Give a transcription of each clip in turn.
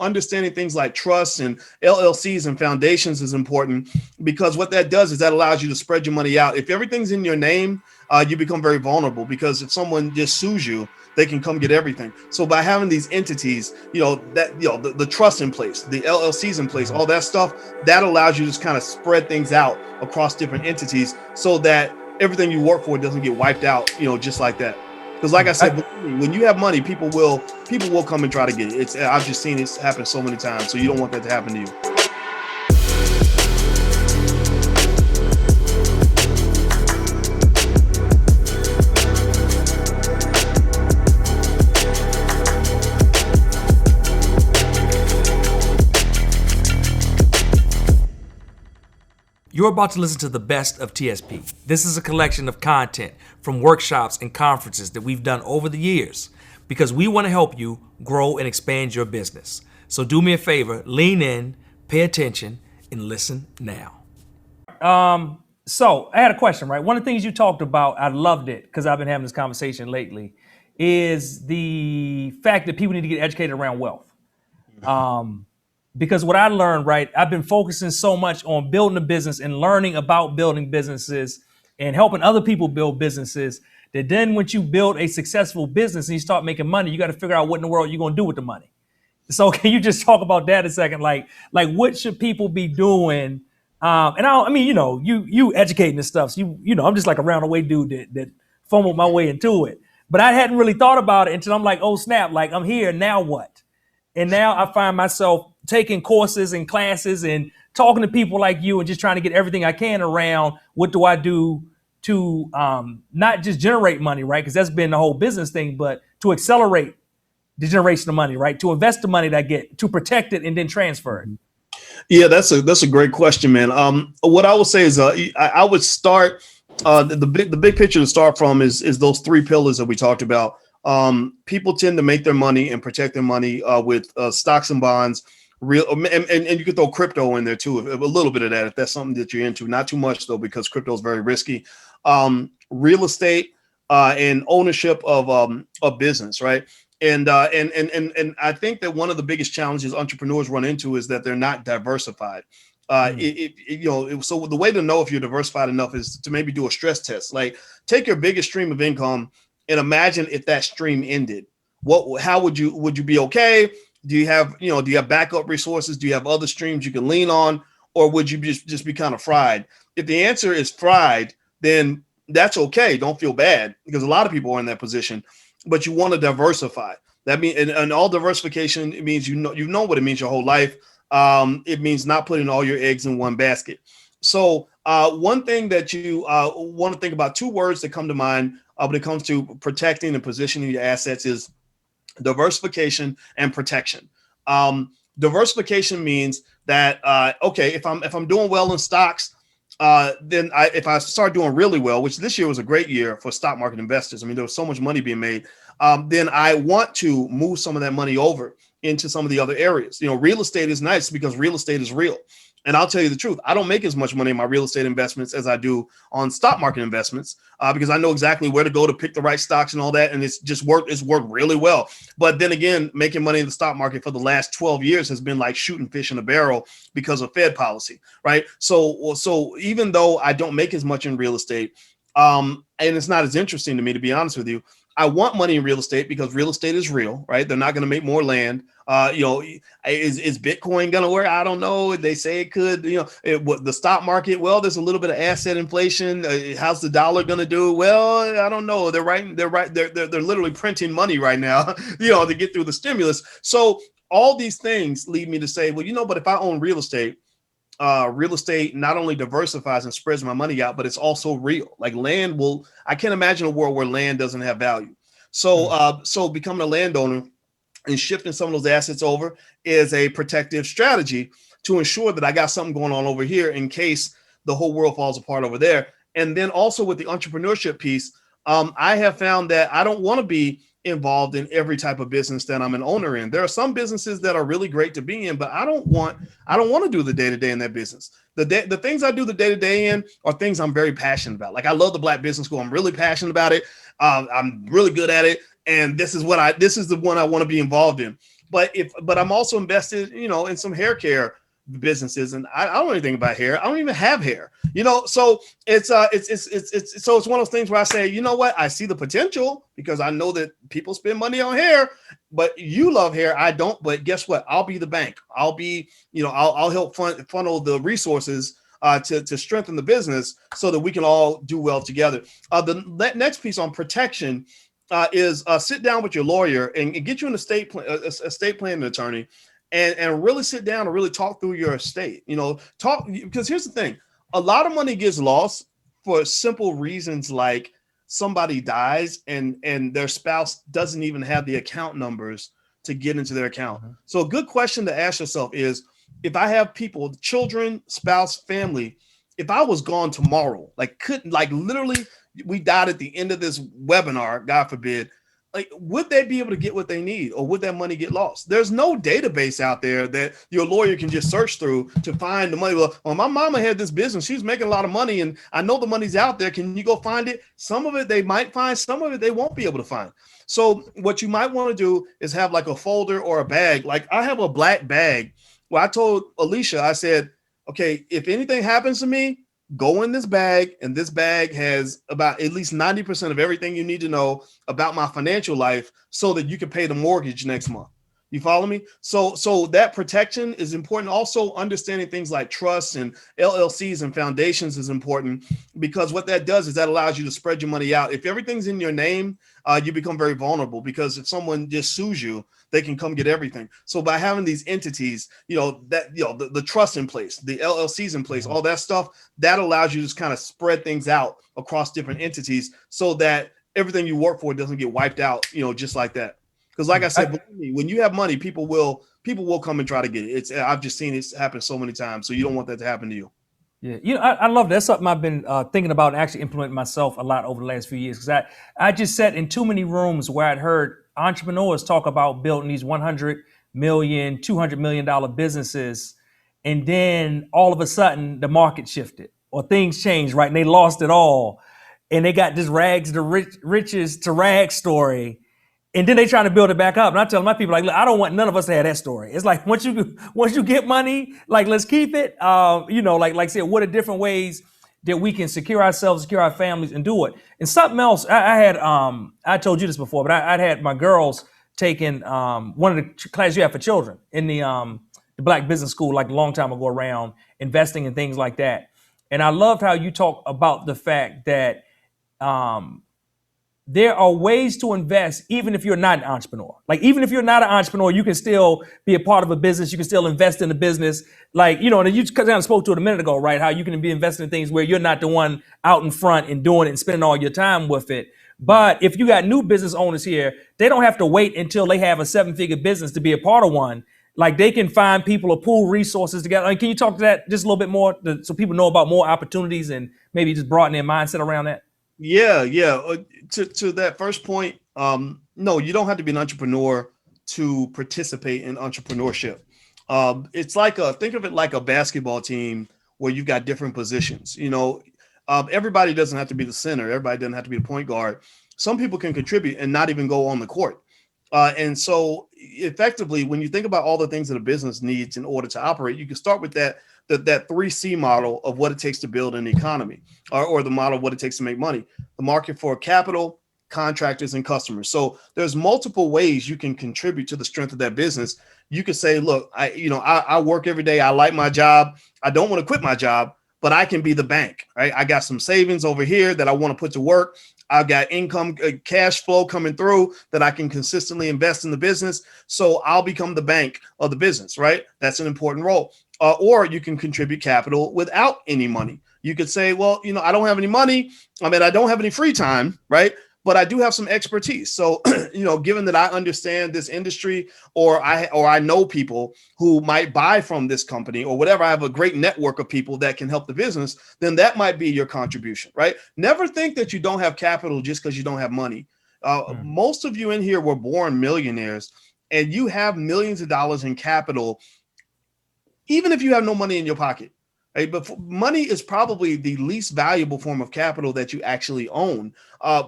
Understanding things like trusts and LLCs and foundations is important, because what that does is that allows you to spread your money out. If everything's in your name, you become very vulnerable, because if someone just sues you, they can come get everything. So by having these entities, the trust in place, the LLCs in place, all that stuff, that allows you to just kind of spread things out across different entities, so that everything you work for doesn't get wiped out, just like that. Because like I said, when you have money, people will come and try to get it. I've just seen it happen so many times. So you don't want that to happen to you. You're about to listen to the best of TSP. This is a collection of content from workshops and conferences that we've done over the years, because we want to help you grow and expand your business. So do me a favor, lean in, pay attention, and listen now. So I had a question, right? One of the things you talked about, I loved it because I've been having this conversation lately, is the fact that people need to get educated around wealth. Because what I learned, right, I've been focusing so much on building a business and learning about building businesses and helping other people build businesses, that then when you build a successful business and you start making money, you got to figure out what in the world you're going to do with the money. So can you just talk about that a second? Like what should people be doing? You educating this stuff. So I'm just like a roundaway dude that fumbled my way into it. But I hadn't really thought about it until I'm like, oh snap, like I'm here, now what? And now I find myself taking courses and classes and talking to people like you and just trying to get everything I can around what do I do to not just generate money, right? Because that's been the whole business thing, but to accelerate the generation of money, right? To invest the money that I get, to protect it and then transfer it. Yeah, that's a great question, man. What I would say is I would start the big picture to start from is those three pillars that we talked about. People tend to make their money and protect their money with stocks and bonds, and you can throw crypto in there too, a little bit of that if that's something that you're into. Not too much though, because crypto is very risky. Real estate and ownership of business, right? And I think that one of the biggest challenges entrepreneurs run into is that they're not diversified. So the way to know if you're diversified enough is to maybe do a stress test. Like take your biggest stream of income and imagine if that stream ended. How would you be okay? Do you have backup resources? Do you have other streams you can lean on, or would you just be kind of fried? If the answer is fried, then that's okay. Don't feel bad, because a lot of people are in that position. But you want to diversify. That means, and all diversification, it means you know what it means your whole life. It means not putting all your eggs in one basket. So one thing that you want to think about, two words that come to mind when it comes to protecting and positioning your assets is diversification and protection. Diversification means that if I'm doing well in stocks, then if I start doing really well, which this year was a great year for stock market investors. I mean, there was so much money being made. Then I want to move some of that money over into some of the other areas. Real estate is nice because real estate is real. And I'll tell you the truth, I don't make as much money in my real estate investments as I do on stock market investments because I know exactly where to go to pick the right stocks and all that. And it's worked really well. But then again, making money in the stock market for the last 12 years has been like shooting fish in a barrel because of Fed policy, right? So even though I don't make as much in real estate, and it's not as interesting to me, to be honest with you, I want money in real estate because real estate is real, right? They're not going to make more land. Is Bitcoin going to work? I don't know. They say it could. The stock market. Well, there's a little bit of asset inflation. How's the dollar going to do? Well, I don't know. They're literally printing money right now, to get through the stimulus. So all these things lead me to say, well, but if I own real estate not only diversifies and spreads my money out, but it's also real. Like land I can't imagine a world where land doesn't have value. So becoming a landowner and shifting some of those assets over is a protective strategy to ensure that I got something going on over here in case the whole world falls apart over there. And then also with the entrepreneurship piece, I have found that I don't want to be involved in every type of business that I'm an owner in. There are some businesses that are really great to be in, but I don't want to do the day-to-day in that business. The things I do the day-to-day in are things I'm very passionate about. Like I love the Black Business School. I'm really passionate about it. I'm really good at it. And this is the one I want to be involved in. But I'm also invested, in some hair care businesses, and I don't know anything about hair. I don't even have hair, So it's one of those things where I say, you know what, I see the potential because I know that people spend money on hair, but you love hair, I don't. But guess what? I'll be the bank. I'll be, I'll help funnel the resources to strengthen the business so that we can all do well together. The next piece on protection is sit down with your lawyer and get you an estate planning attorney, and really sit down and really talk through your estate. Talk, because here's the thing: a lot of money gets lost for simple reasons like somebody dies and their spouse doesn't even have the account numbers to get into their account. Mm-hmm. So a good question to ask yourself is, if I have people, children, spouse, family, if I was gone tomorrow, like literally we died at the end of this webinar, God forbid, like, would they be able to get what they need, or would that money get lost? There's no database out there that your lawyer can just search through to find the money. Well, my mama had this business. She's making a lot of money, and I know the money's out there. Can you go find it? Some of it they might find, some of it they won't be able to find. So what you might want to do is have like a folder or a bag. Like I have a black bag where I told Alicia, I said, okay, if anything happens to me, go in this bag, and this bag has about at least 90% of everything you need to know about my financial life so that you can pay the mortgage next month. You follow me? So that protection is important. Also, understanding things like trusts and LLCs and foundations is important, because what that does is that allows you to spread your money out. If everything's in your name, you become very vulnerable, because if someone just sues you, they can come get everything. So by having these entities, the trust in place, the LLCs in place, all that stuff, that allows you to just kind of spread things out across different entities so that everything you work for doesn't get wiped out, just like that. Because like I said, believe me, when you have money, people will come and try to get it. I've just seen it happen so many times. So you don't want that to happen to you. Yeah, I love that. That's something I've been thinking about and actually implementing myself a lot over the last few years, because I just sat in too many rooms where I'd heard entrepreneurs talk about building these 100 million, $200 million businesses, and then all of a sudden the market shifted or things changed, right? And they lost it all, and they got this rags to riches to rags story. And then they trying to build it back up. And I tell my people, like, look, I don't want none of us to have that story. It's like once you get money, like, let's keep it. Like I said, what are different ways that we can secure ourselves, secure our families, and do it. And something else, I told you this before, but I'd had my girls taking one of the classes you have for children in the Black Business School, like a long time ago, around investing and things like that. And I loved how you talk about the fact that there are ways to invest even if you're not an entrepreneur. Like, even if you're not an entrepreneur, you can still be a part of a business. You can still invest in the business. Like, and you kind of spoke to it a minute ago, right? How you can be investing in things where you're not the one out in front and doing it and spending all your time with it. But if you got new business owners here, they don't have to wait until they have a 7-figure business to be a part of one. Like, they can find people or pool resources together. Can you talk to that just a little bit more so people know about more opportunities and maybe just broaden their mindset around that? Yeah. To that first point, no, you don't have to be an entrepreneur to participate in entrepreneurship. It's like think of it like a basketball team where you've got different positions. Everybody doesn't have to be the center. Everybody doesn't have to be the point guard. Some people can contribute and not even go on the court. And so effectively, when you think about all the things that a business needs in order to operate, you can start with that 3C model of what it takes to build an economy, or the model of what it takes to make money: the market for capital, contractors, and customers. So there's multiple ways you can contribute to the strength of that business. You could say, look, I work every day. I like my job. I don't want to quit my job, but I can be the bank, right? I got some savings over here that I want to put to work. I've got income, cash flow coming through that I can consistently invest in the business. So I'll become the bank of the business, right? That's an important role. Or you can contribute capital without any money. You could say, well, I don't have any money. I don't have any free time, right? But I do have some expertise. So, given that I understand this industry, or I know people who might buy from this company or whatever, I have a great network of people that can help the business, then that might be your contribution, right? Never think that you don't have capital just because you don't have money. Most of you in here were born millionaires, and you have millions of dollars in capital, even if you have no money in your pocket. Right? But money is probably the least valuable form of capital that you actually own.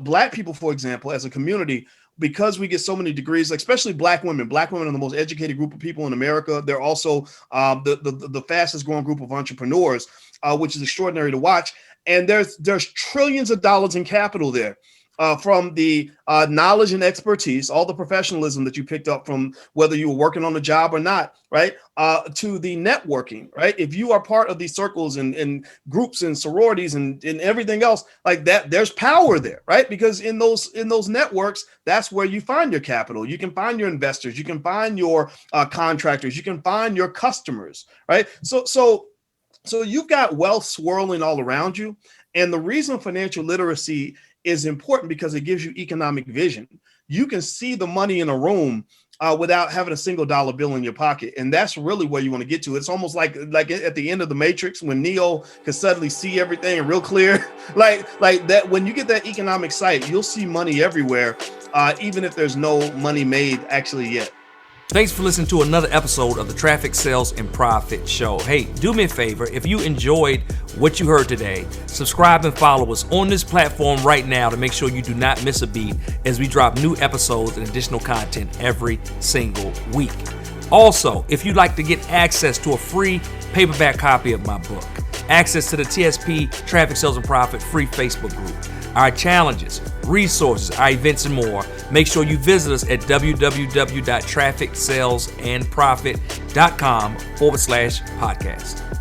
Black people, for example, as a community, because we get so many degrees, like especially black women are the most educated group of people in America. They're also the fastest growing group of entrepreneurs, which is extraordinary to watch. And there's trillions of dollars in capital there. From the knowledge and expertise, all the professionalism that you picked up from whether you were working on a job or not, right? To the networking, right? If you are part of these circles and groups and sororities and everything else like that, there's power there, right? Because in those networks, that's where you find your capital. You can find your investors, you can find your contractors, you can find your customers, right? So you've got wealth swirling all around you. And the reason financial literacy is important because it gives you economic vision. You can see the money in a room without having a single dollar bill in your pocket. And that's really where you want to get to. It's almost like at the end of the Matrix when Neo could suddenly see everything real clear. like that, when you get that economic sight, you'll see money everywhere, even if there's no money made actually yet. Thanks for listening to another episode of the Traffic, Sales, and Profit Show. Hey, do me a favor. If you enjoyed what you heard today, subscribe and follow us on this platform right now to make sure you do not miss a beat as we drop new episodes and additional content every single week. Also, if you'd like to get access to a free paperback copy of my book, access to the TSP Traffic, Sales, and Profit free Facebook group, our challenges, resources, our events, and more, make sure you visit us at www.trafficsalesandprofit.com/podcast.